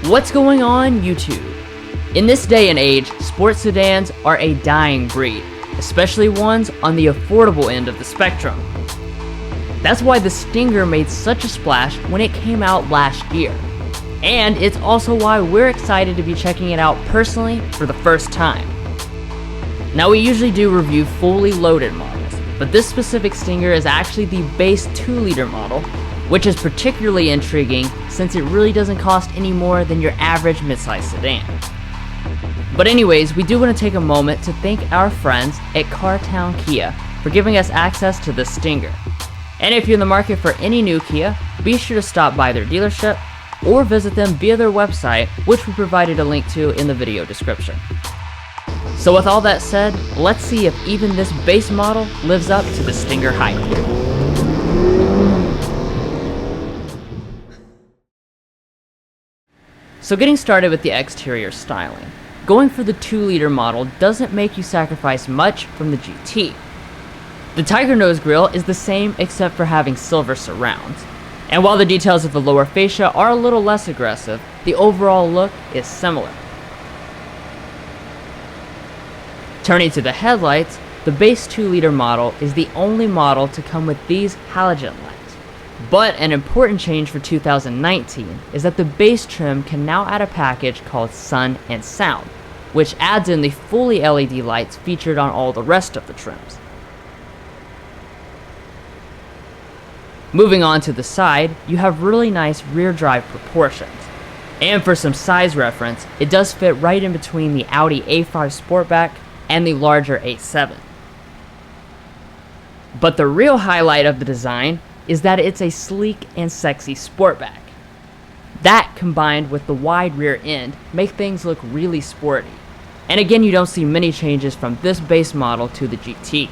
What's going on, YouTube? In this day and age, sports sedans are a dying breed, especially ones on the affordable end of the spectrum. That's why the Stinger made such a splash when it came out last year. And it's also why we're excited to be checking it out personally for the first time. Now, we usually do review fully loaded models, but this specific Stinger is actually the base 2-liter model, which is particularly intriguing since it really doesn't cost any more than your average midsize sedan. But anyways, we do want to take a moment to thank our friends at Cartown Kia for giving us access to the Stinger. And if you're in the market for any new Kia, be sure to stop by their dealership or visit them via their website, which we provided a link to in the video description. So with all that said, let's see if even this base model lives up to the Stinger hype. So getting started with the exterior styling, going for the 2-liter model doesn't make you sacrifice much from the GT. The Tiger Nose grille is the same except for having silver surrounds, and while the details of the lower fascia are a little less aggressive, the overall look is similar. Turning to the headlights, the base 2-liter model is the only model to come with these halogen lights. But an important change for 2019 is that the base trim can now add a package called Sun and Sound, which adds in the fully LED lights featured on all the rest of the trims. Moving on to the side, you have really nice rear drive proportions. And for some size reference, it does fit right in between the Audi A5 Sportback and the larger A7. But the real highlight of the design is that it's a sleek and sexy sportback. That, combined with the wide rear end, make things look really sporty. And again, you don't see many changes from this base model to the GT.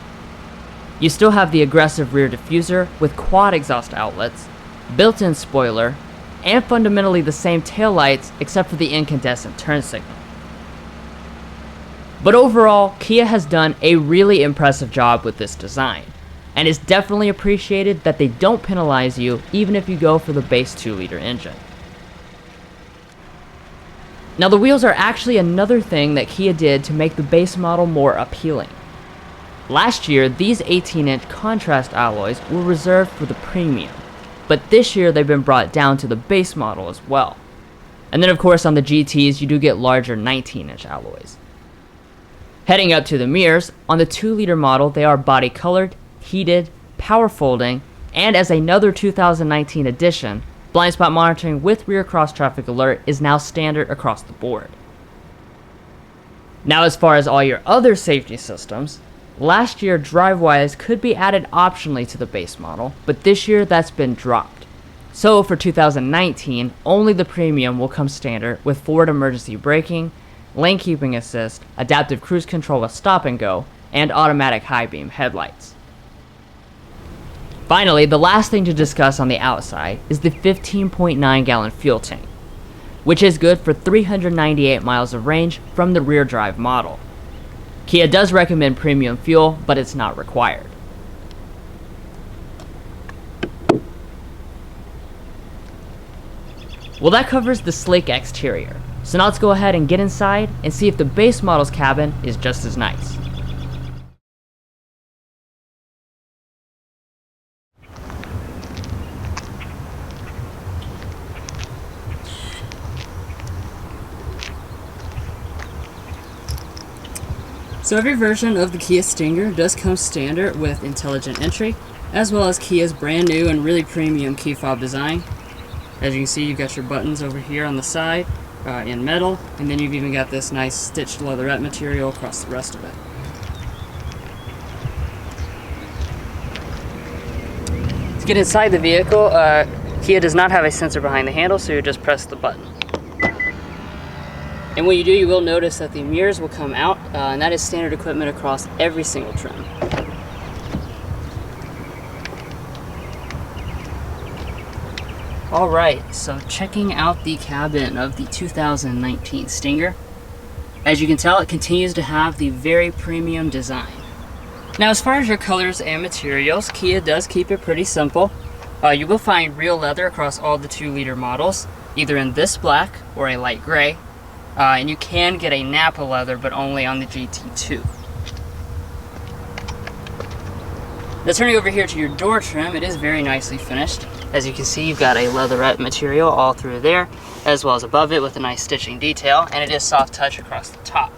You still have the aggressive rear diffuser with quad exhaust outlets, built-in spoiler, and fundamentally the same taillights except for the incandescent turn signal. But overall, Kia has done a really impressive job with this design, and it's definitely appreciated that they don't penalize you even if you go for the base 2-liter engine. Now, the wheels are actually another thing that Kia did to make the base model more appealing. Last year, these 18-inch contrast alloys were reserved for the premium, but this year they've been brought down to the base model as well. And then of course on the GTs you do get larger 19-inch alloys. Heading up to the mirrors, on the 2-liter model they are body colored, heated, power folding, and as another 2019 addition, blind spot monitoring with rear cross traffic alert is now standard across the board. Now, as far as all your other safety systems, last year DriveWise could be added optionally to the base model, but this year that's been dropped. So for 2019, only the premium will come standard with forward emergency braking, lane keeping assist, adaptive cruise control with stop and go, and automatic high beam headlights. Finally, the last thing to discuss on the outside is the 15.9 gallon fuel tank, which is good for 398 miles of range from the rear drive model. Kia does recommend premium fuel, but it's not required. Well, that covers the sleek exterior, so now let's go ahead and get inside and see if the base model's cabin is just as nice. So every version of the Kia Stinger does come standard with intelligent entry, as well as Kia's brand new and really premium key fob design. As you can see, you've got your buttons over here on the side in metal, and then you've even got this nice stitched leatherette material across the rest of it. To get inside the vehicle, Kia does not have a sensor behind the handle, so you just press the button. And when you do, you will notice that the mirrors will come out, and that is standard equipment across every single trim. Alright, so checking out the cabin of the 2019 Stinger. As you can tell, it continues to have the very premium design. Now, as far as your colors and materials, Kia does keep it pretty simple. You will find real leather across all the 2-liter models, either in this black or a light gray. And you can get a Nappa leather, but only on the GT2. Now turning over here to your door trim, it is very nicely finished. As you can see, you've got a leatherette material all through there, as well as above it with a nice stitching detail, and it is soft touch across the top.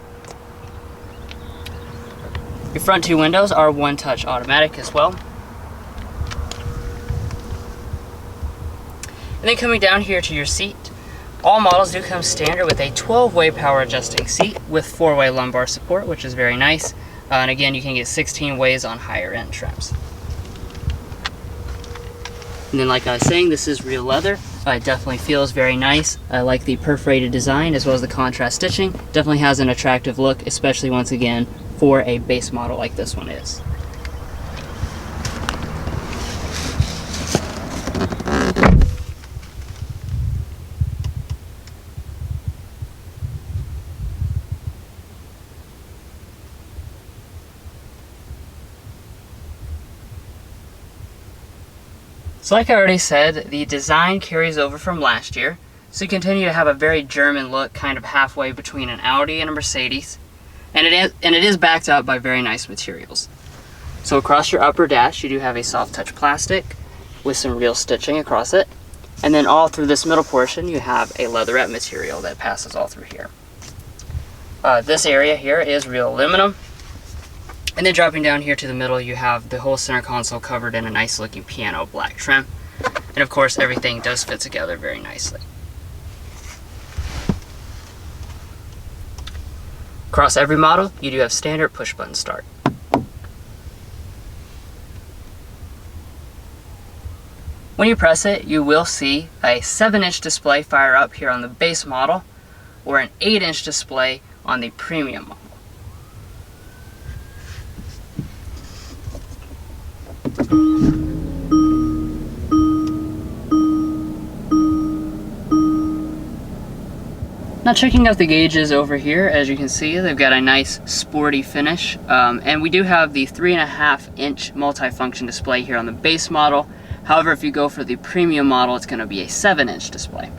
Your front two windows are one-touch automatic as well. And then coming down here to your seat, all models do come standard with a 12-way power adjusting seat with 4-way lumbar support, which is very nice. And again, you can get 16 ways on higher end trims. And then like I was saying, this is real leather. It definitely feels very nice. I like the perforated design as well as the contrast stitching. Definitely has an attractive look, especially once again for a base model like this one is. So like I already said, the design carries over from last year, so you continue to have a very German look, kind of halfway between an Audi and a Mercedes, and it is backed up by very nice materials. So across your upper dash, you do have a soft touch plastic with some real stitching across it, and then all through this middle portion, you have a leatherette material that passes all through here. This area here is real aluminum. And then dropping down here to the middle, you have the whole center console covered in a nice looking piano black trim. And of course, everything does fit together very nicely. Across every model, you do have standard push button start. When you press it, you will see a 7-inch display fire up here on the base model, or an 8-inch display on the premium model. Now checking out the gauges over here, as you can see, they've got a nice sporty finish, and we do have the 3.5-inch multifunction display here on the base model. However, if you go for the premium model, it's going to be a 7-inch display.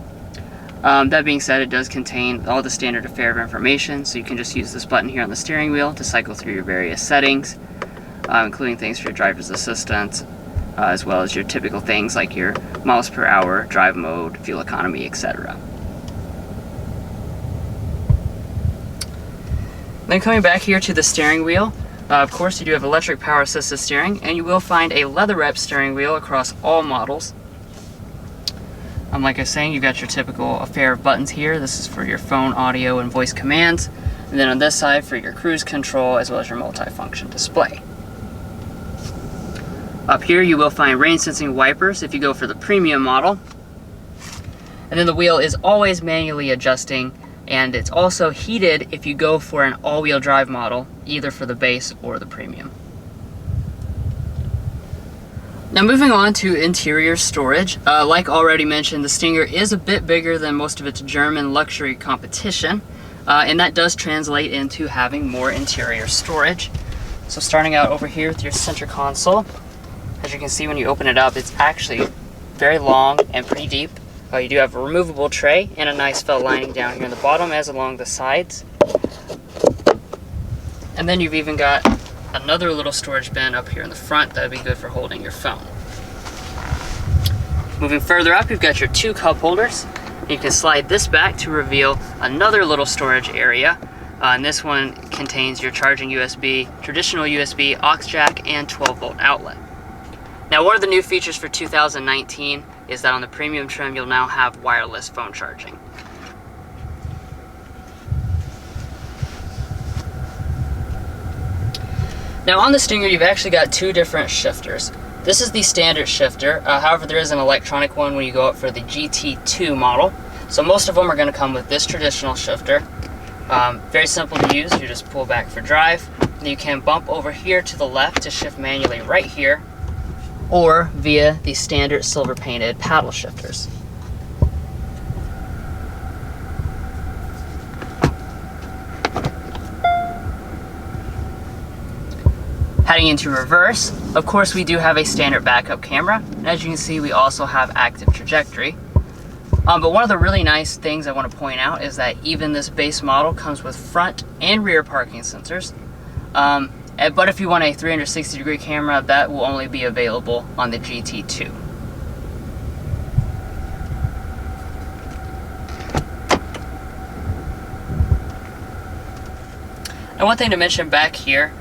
That being said, it does contain all the standard affair information, so you can just use this button here on the steering wheel to cycle through your various settings, including things for your driver's assistant, as well as your typical things like your miles per hour, drive mode, fuel economy, etc. Then coming back here to the steering wheel, of course you do have electric power assisted steering, and you will find a leatherette steering wheel across all models. Like I was saying, you've got your typical affair of buttons here. This is for your phone, audio, and voice commands. And then on this side for your cruise control as well as your multifunction display. Up here you will find rain sensing wipers if you go for the premium model. And then the wheel is always manually adjusting, and it's also heated if you go for an all-wheel drive model, either for the base or the premium. Now moving on to interior storage, like already mentioned, the Stinger is a bit bigger than most of its German luxury competition, and that does translate into having more interior storage. So starting out over here with your center console, as you can see when you open it up, it's actually very long and pretty deep. You do have a removable tray and a nice felt lining down here in the bottom as along the sides. And then you've even got another little storage bin up here in the front that would be good for holding your phone. Moving further up, you've got your 2 cup holders. You can slide this back to reveal another little storage area. And this one contains your charging USB, traditional USB, aux jack, and 12-volt outlet. Now, one of the new features for 2019 is that on the premium trim, you'll now have wireless phone charging. Now on the Stinger, you've actually got 2 different shifters. This is the standard shifter, however there is an electronic one when you go up for the GT2 model. So most of them are going to come with this traditional shifter. Very simple to use, you just pull back for drive. And you can bump over here to the left to shift manually right here, or via the standard silver painted paddle shifters. Heading into reverse, of course we do have a standard backup camera, and as you can see we also have active trajectory. But one of the really nice things I want to point out is that even this base model comes with front and rear parking sensors. But if you want a 360-degree camera, that will only be available on the GT2. And one thing to mention back here,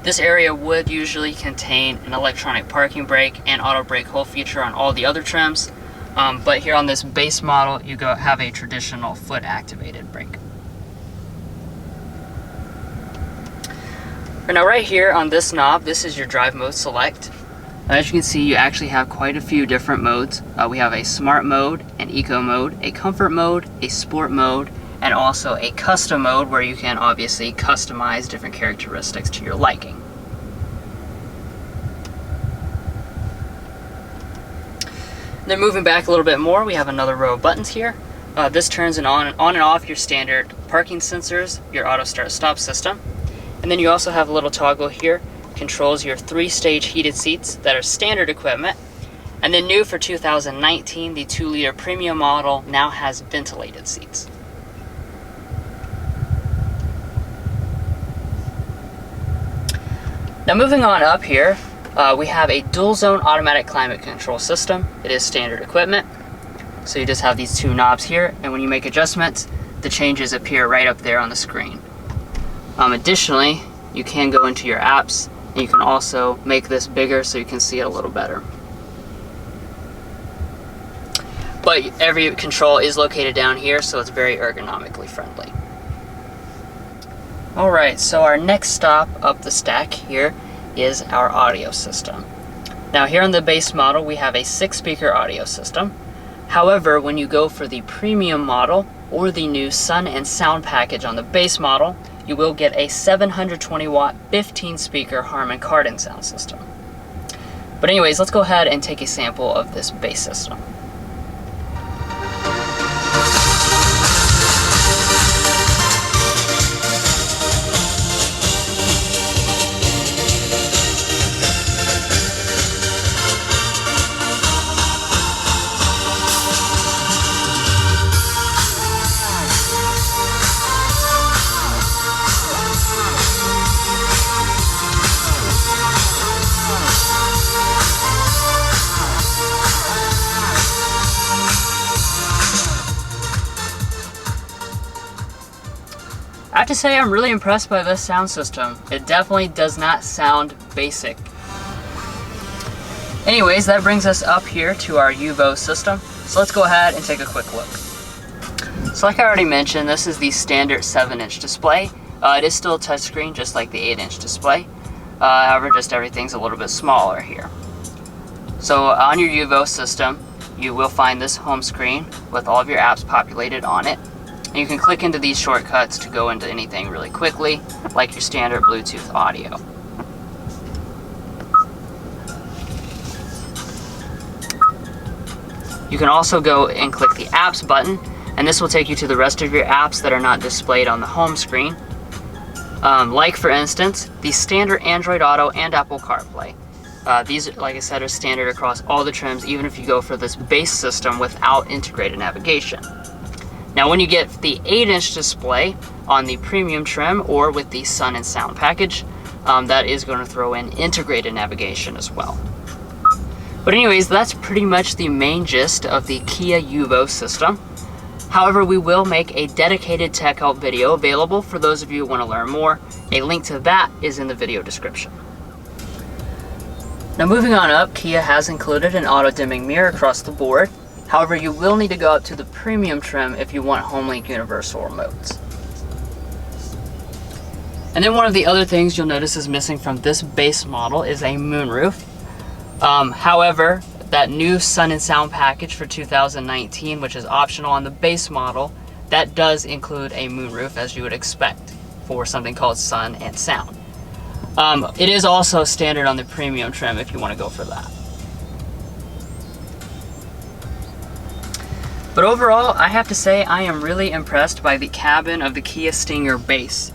this area would usually contain an electronic parking brake and auto brake hold feature on all the other trims. But here on this base model, you have a traditional foot activated brake. Now right here on this knob, this is your drive mode select. As you can see, you actually have quite a few different modes. We have a smart mode, an eco mode, a comfort mode, a sport mode, and also a custom mode where you can obviously customize different characteristics to your liking. Then moving back a little bit more, we have another row of buttons here. This turns on and off your standard parking sensors, your auto start stop system. And then you also have a little toggle here, controls your 3-stage heated seats that are standard equipment. And then new for 2019, the 2-liter premium model now has ventilated seats. Now moving on up here, we have a dual zone automatic climate control system. It is standard equipment. So you just have these two knobs here, and when you make adjustments, the changes appear right up there on the screen. Additionally, you can go into your apps, and you can also make this bigger so you can see it a little better. But every control is located down here, so it's very ergonomically friendly. Alright, so our next stop up the stack here is our audio system. Now here on the base model, we have a 6-speaker audio system. However, when you go for the premium model or the new Sun and Sound package on the base model, you will get a 720 watt 15-speaker Harman Kardon sound system. But anyways, let's go ahead and take a sample of this bass system. I have to say I'm really impressed by this sound system. It definitely does not sound basic. Anyways, that brings us up here to our UVO system. So let's go ahead and take a quick look. So like I already mentioned, this is the standard 7-inch display. It is still a touchscreen just like the 8-inch display. However, just everything's a little bit smaller here. So on your UVO system, you will find this home screen with all of your apps populated on it. And you can click into these shortcuts to go into anything really quickly, like your standard Bluetooth audio. You can also go and click the apps button, and this will take you to the rest of your apps that are not displayed on the home screen. Like for instance, the standard Android Auto and Apple CarPlay. These, like I said, are standard across all the trims, even if you go for this base system without integrated navigation. Now when you get the 8-inch display on the premium trim or with the Sun and Sound package, that is going to throw in integrated navigation as well. But anyways, that's pretty much the main gist of the Kia UVO system. However, we will make a dedicated tech help video available for those of you who want to learn more. A link to that is in the video description. Now moving on up, Kia has included an auto dimming mirror across the board. However, you will need to go up to the premium trim if you want HomeLink universal remotes. And then one of the other things you'll notice is missing from this base model is a moonroof. However, that new Sun and Sound package for 2019, which is optional on the base model, that does include a moonroof as you would expect for something called Sun and Sound. It is also standard on the premium trim if you want to go for that. But overall, I have to say I am really impressed by the cabin of the Kia Stinger base.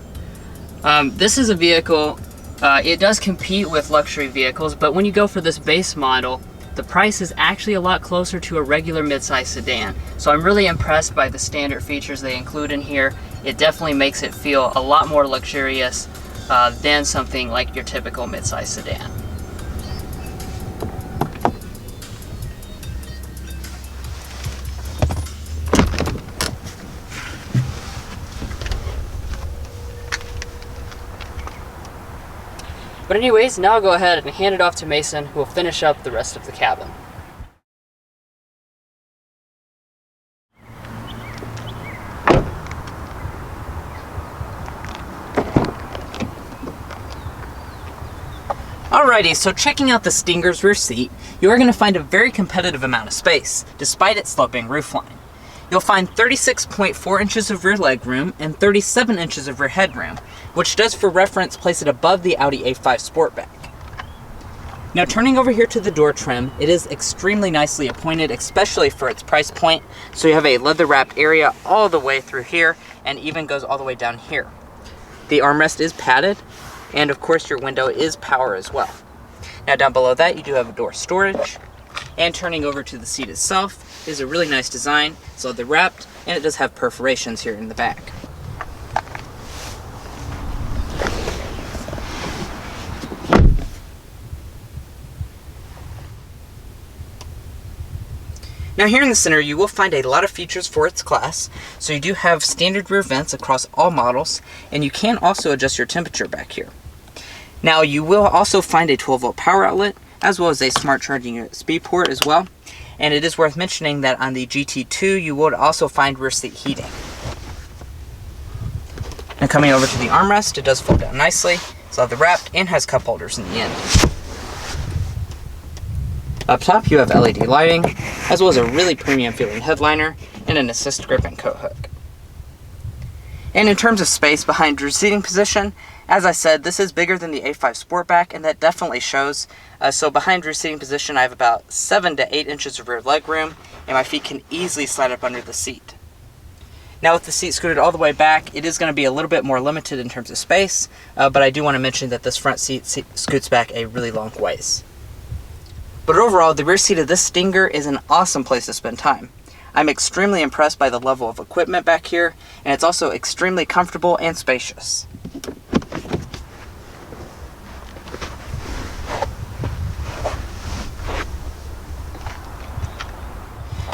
This is a vehicle, it does compete with luxury vehicles, but when you go for this base model, the price is actually a lot closer to a regular midsize sedan. So I'm really impressed by the standard features they include in here. It definitely makes it feel a lot more luxurious than something like your typical midsize sedan. But anyways, now I'll go ahead and hand it off to Mason, who will finish up the rest of the cabin. Alrighty, so checking out the Stinger's rear seat, you are going to find a very competitive amount of space, despite its sloping roofline. You'll find 36.4 inches of rear legroom and 37 inches of rear headroom, which does, for reference, place it above the Audi A5 Sportback. Now turning over here to the door trim, it is extremely nicely appointed, especially for its price point. So you have a leather wrapped area all the way through here and even goes all the way down here. The armrest is padded, and of course your window is power as well. Now down below that you do have a door storage, and turning over to the seat itself is a really nice design. It's leather wrapped and it does have perforations here in the back. Now here in the center you will find a lot of features for its class. So you do have standard rear vents across all models, and you can also adjust your temperature back here. Now you will also find a 12-volt power outlet, as well as a smart charging USB port as well. And it is worth mentioning that on the GT2 you would also find rear seat heating. Now coming over to the armrest, it does fold down nicely. It's leather wrapped and has cup holders in the end. Up top you have LED lighting, as well as a really premium feeling headliner and an assist grip and coat hook. And in terms of space behind your seating position, as I said, this is bigger than the A5 Sportback, and that definitely shows. So behind your seating position, I have about 7 to 8 inches of rear leg room, and my feet can easily slide up under the seat. Now with the seat scooted all the way back, it is going to be a little bit more limited in terms of space, but I do want to mention that this front seat scoots back a really long ways. But overall, the rear seat of this Stinger is an awesome place to spend time. I'm extremely impressed by the level of equipment back here, and it's also extremely comfortable and spacious.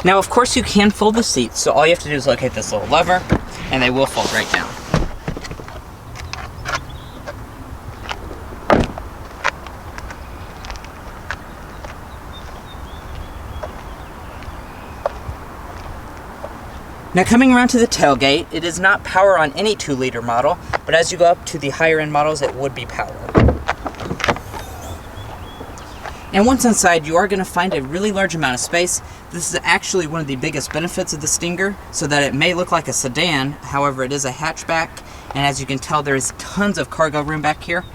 Now, of course, you can fold the seats, so all you have to do is locate this little lever, and they will fold right down. Now coming around to the tailgate, it is not power on any 2-liter model, but as you go up to the higher end models, it would be power. And once inside, you are going to find a really large amount of space. This is actually one of the biggest benefits of the Stinger, so that it may look like a sedan, however it is a hatchback, and as you can tell there is tons of cargo room back here.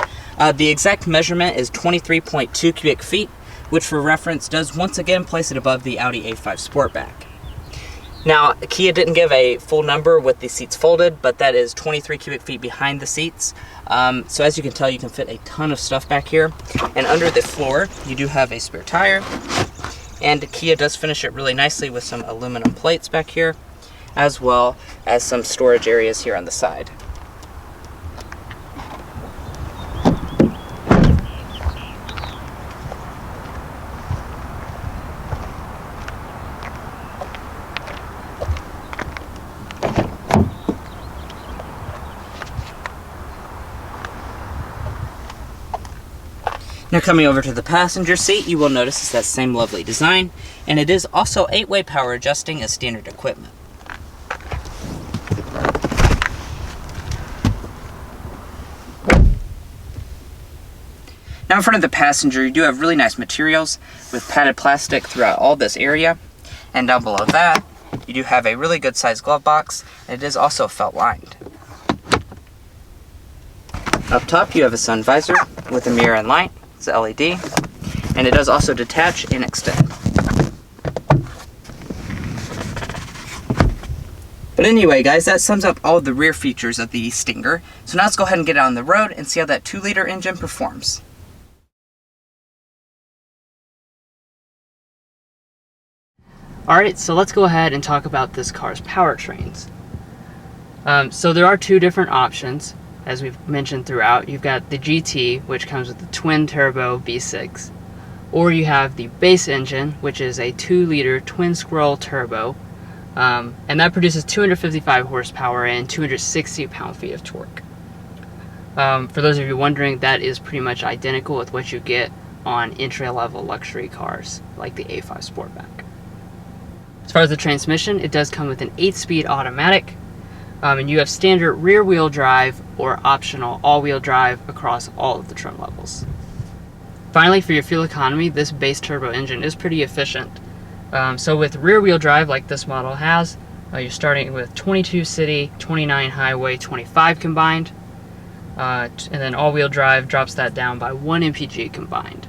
The exact measurement is 23.2 cubic feet, which for reference does once again place it above the Audi A5 Sportback. Now, Kia didn't give a full number with the seats folded, but that is 23 cubic feet behind the seats. So as you can tell, you can fit a ton of stuff back here. And under the floor, you do have a spare tire. And Kia does finish it really nicely with some aluminum plates back here, as well as some storage areas here on the side. Now coming over to the passenger seat, you will notice it's that same lovely design, and it is also 8-way power adjusting as standard equipment. Now in front of the passenger, you do have really nice materials with padded plastic throughout all this area, and down below that, you do have a really good sized glove box, and it is also felt lined. Up top, you have a sun visor with a mirror and light. It's LED, and it does also detach and extend. But anyway, guys, that sums up all the rear features of the Stinger. So now let's go ahead and get it on the road and see how that 2-liter engine performs. Alright, so let's go ahead and talk about this car's powertrains. So there are two different options, as we've mentioned throughout. You've got the GT, which comes with the twin-turbo V6, or you have the base engine, which is a 2-liter twin-scroll turbo, and that produces 255 horsepower and 260 pound-feet of torque. For those of you wondering, that is pretty much identical with what you get on entry-level luxury cars like the A5 Sportback. As far as the transmission, it does come with an 8-speed automatic, and you have standard rear-wheel drive or optional all-wheel drive across all of the trim levels. Finally, for your fuel economy, this base turbo engine is pretty efficient. So with rear-wheel drive like this model has, you're starting with 22 city, 29 highway, 25 combined, and then all-wheel drive drops that down by 1 mpg combined.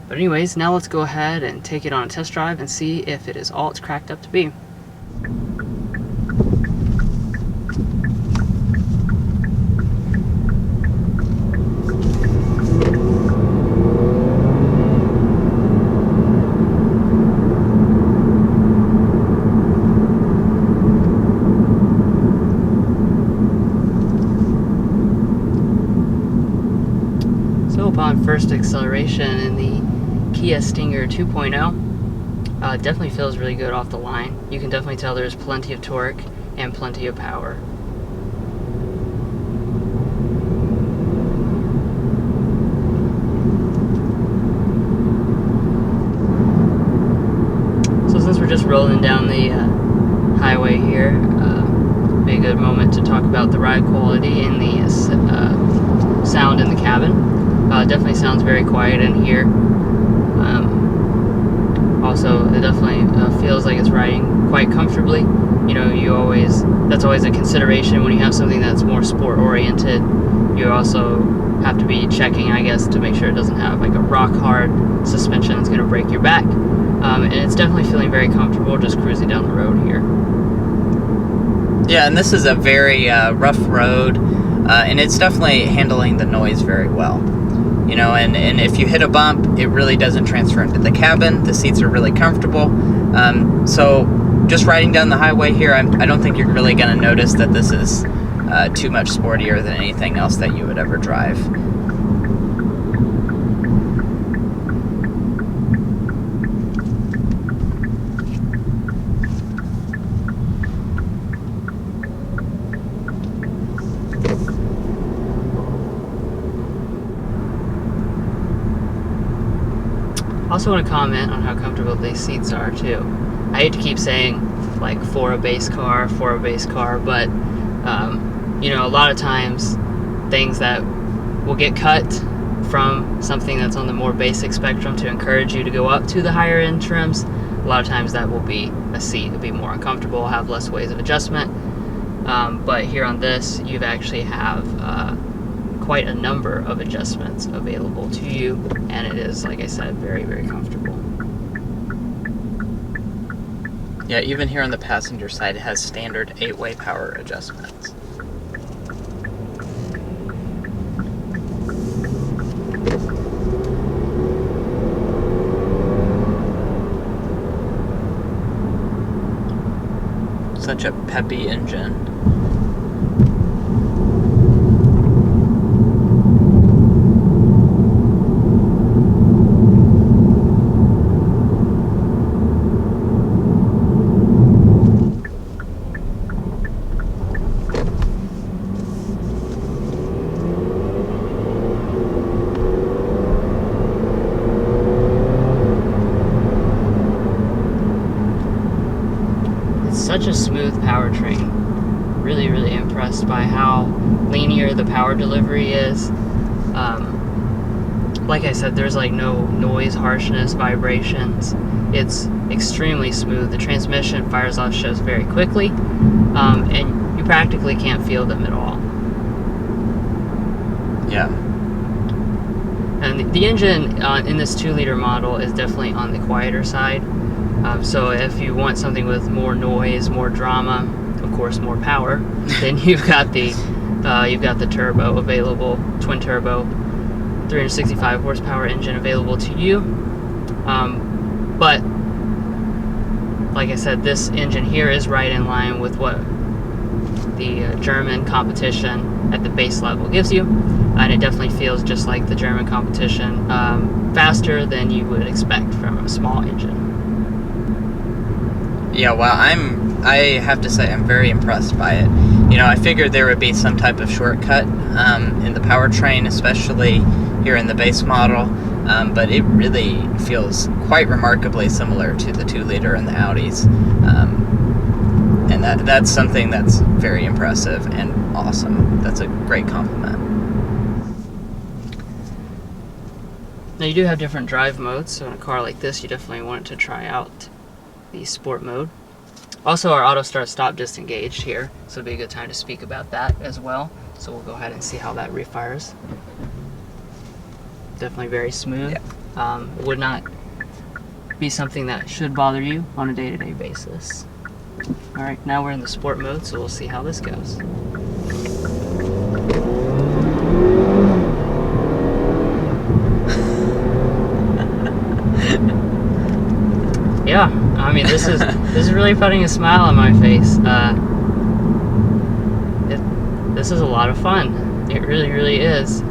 But anyways, now let's go ahead and take it on a test drive and see if it is all it's cracked up to be. So upon first acceleration in the Kia Stinger 2.0, definitely feels really good off the line. You can definitely tell there's plenty of torque and plenty of power. So since we're just rolling down the highway here, be a good moment to talk about the ride quality and the sound in the cabin. Definitely sounds very quiet in here. Also, it definitely feels like it's riding quite comfortably. You know, that's always a consideration when you have something that's more sport oriented. You also have to be checking, I guess, to make sure it doesn't have like a rock hard suspension that's going to break your back. And it's definitely feeling very comfortable just cruising down the road here. Yeah, and this is a very rough road, and it's definitely handling the noise very well. You know, and if you hit a bump, it really doesn't transfer into the cabin. The seats are really comfortable. So just riding down the highway here, I don't think you're really going to notice that this is too much sportier than anything else that you would ever drive. I also want to comment on how comfortable these seats are too. I hate to keep saying like for a base car, but you know, a lot of times things that will get cut from something that's on the more basic spectrum to encourage you to go up to the higher end trims, a lot of times that will be a seat. It'll be more uncomfortable, have less ways of adjustment. But here on this, you actually have quite a number of adjustments available to you, and it is, like I said, very, very comfortable. Yeah, even here on the passenger side, it has standard 8-way power adjustments. Such a peppy engine. Such a smooth powertrain. Really, really impressed by how linear the power delivery is. Like I said, there's like no noise, harshness, vibrations. It's extremely smooth. The transmission fires off shifts very quickly, and you practically can't feel them at all. Yeah. And the engine in this 2-liter model is definitely on the quieter side. So if you want something with more noise, more drama, of course more power, then you've got the turbo available, twin turbo, 365 horsepower engine available to you. But like I said, this engine here is right in line with what the German competition at the base level gives you, and it definitely feels just like the German competition, faster than you would expect from a small engine. Yeah, well, I have to say I'm very impressed by it. I figured there would be some type of shortcut in the powertrain, especially here in the base model, but it really feels quite remarkably similar to the 2-liter in the Audis, and that's something that's very impressive and awesome. That's a great compliment. Now you do have different drive modes, so in a car like this you definitely want to try out the sport mode. Also, our auto start stop disengaged here, so it'll be a good time to speak about that as well. So we'll go ahead and see how that refires. Definitely very smooth. Yeah. It would not be something that should bother you on a day-to-day basis. Alright, now we're in the sport mode, so we'll see how this goes. Yeah, I mean, this is really putting a smile on my face. This is a lot of fun. It really, really is.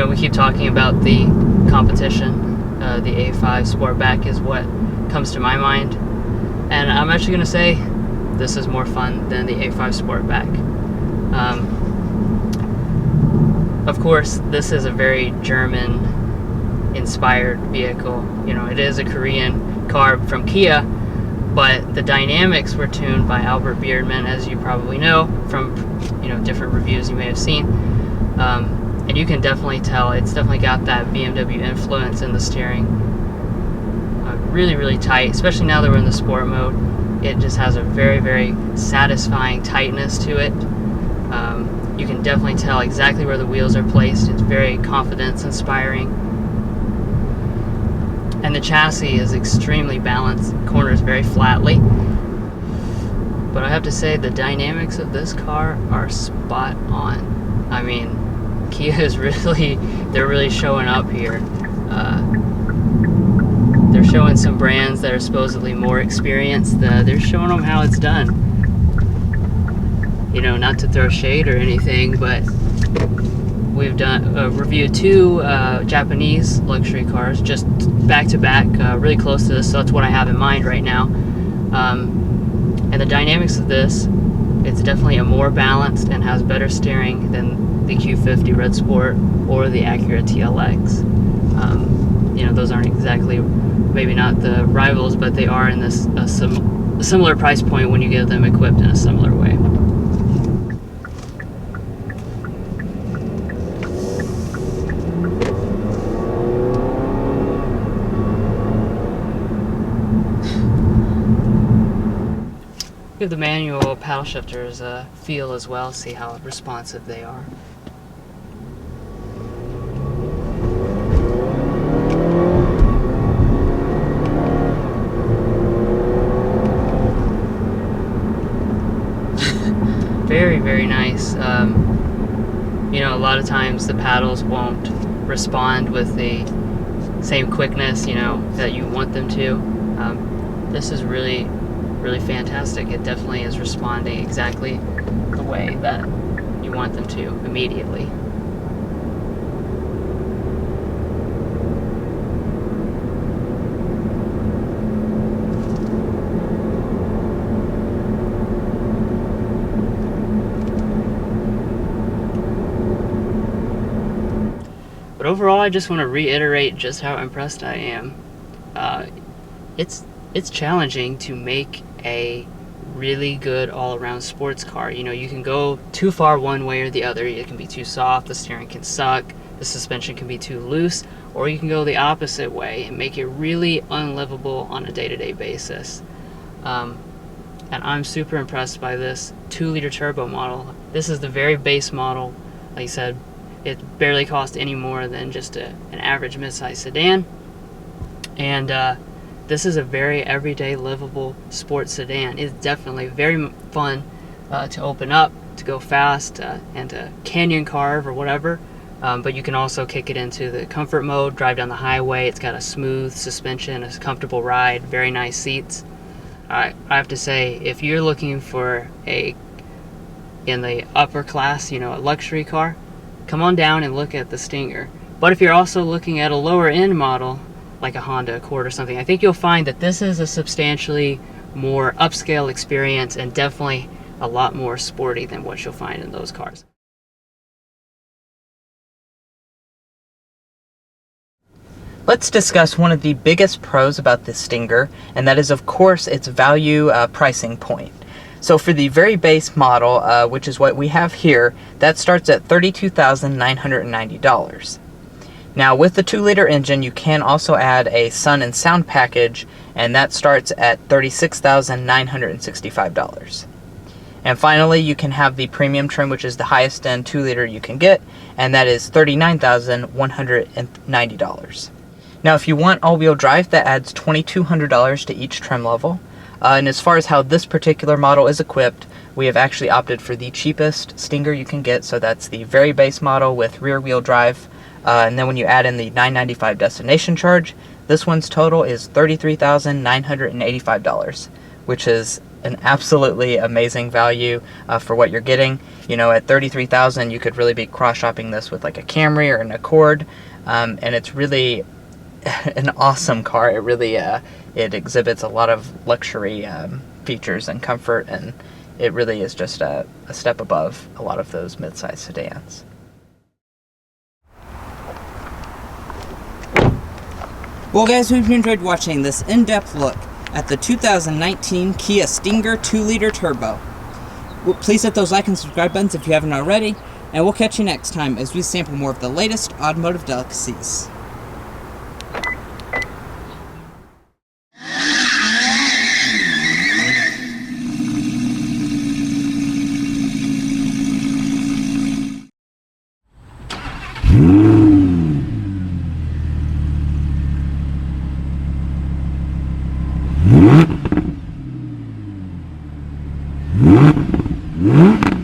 We keep talking about the competition. The A5 Sportback is what comes to my mind, and I'm actually going to say this is more fun than the A5 Sportback. Of course, this is a very German-inspired vehicle. It is a Korean car from Kia, but the dynamics were tuned by Albert Beardman, as you probably know from different reviews you may have seen. And you can definitely tell it's definitely got that BMW influence in the steering. Really, really tight, especially now that we're in the sport mode. It just has a very, very satisfying tightness to it. You can definitely tell exactly where the wheels are placed. It's very confidence-inspiring. And the chassis is extremely balanced, corners very flatly. But I have to say, the dynamics of this car are spot on. I mean, Kia is they're really showing up here. They're showing some brands that are supposedly more experienced. They're showing them how it's done. Not to throw shade or anything, but we've reviewed 2 Japanese luxury cars just back to back, really close to this, so that's what I have in mind right now. And the dynamics of this, it's definitely a more balanced and has better steering than the Q50 Red Sport or the Acura TLX. Those aren't exactly, maybe not the rivals, but they are in this similar price point when you get them equipped in a similar way. Give the manual paddle shifters a feel as well, see how responsive they are. Very, very nice. A lot of times the paddles won't respond with the same quickness, that you want them to. This is really, really fantastic. It definitely is responding exactly the way that you want them to immediately. But overall, I just want to reiterate just how impressed I am. It's challenging to make a really good all-around sports car. You can go too far one way or the other. It can be too soft, the steering can suck, the suspension can be too loose, or you can go the opposite way and make it really unlivable on a day-to-day basis. And I'm super impressed by this 2-liter turbo model. This is the very base model. Like I said, it barely cost any more than just an average mid-size sedan. And this is a very everyday livable sports sedan. It's definitely very fun to open up, to go fast, and to canyon carve or whatever. but you can also kick it into the comfort mode, drive down the highway. It's got a smooth suspension, a comfortable ride, very nice seats. I have to say, if you're looking for in the upper class, a luxury car, come on down and look at the Stinger. But if you're also looking at a lower end model, like a Honda Accord or something, I think you'll find that this is a substantially more upscale experience and definitely a lot more sporty than what you'll find in those cars. Let's discuss one of the biggest pros about the Stinger, and that is, of course, its value pricing point. So for the very base model, which is what we have here, that starts at $32,990. Now with the 2-liter engine, you can also add a Sun and Sound package, and that starts at $36,965. And finally, you can have the premium trim, which is the highest end 2-liter you can get, and that is $39,190. Now if you want all-wheel drive, that adds $2,200 to each trim level. And as far as how this particular model is equipped, we have actually opted for the cheapest Stinger you can get, so that's the very base model with rear-wheel drive. And then when you add in the $995 destination charge, this one's total is $33,985, which is an absolutely amazing value for what you're getting. At $33,000, you could really be cross-shopping this with like a Camry or an Accord, and it's really an awesome car. It really it exhibits a lot of luxury features and comfort, and it really is just a step above a lot of those midsize sedans. Well guys, we hope you enjoyed watching this in-depth look at the 2019 Kia Stinger 2-liter turbo. Please hit those like and subscribe buttons if you haven't already, and we'll catch you next time as we sample more of the latest automotive delicacies. Mm-hmm.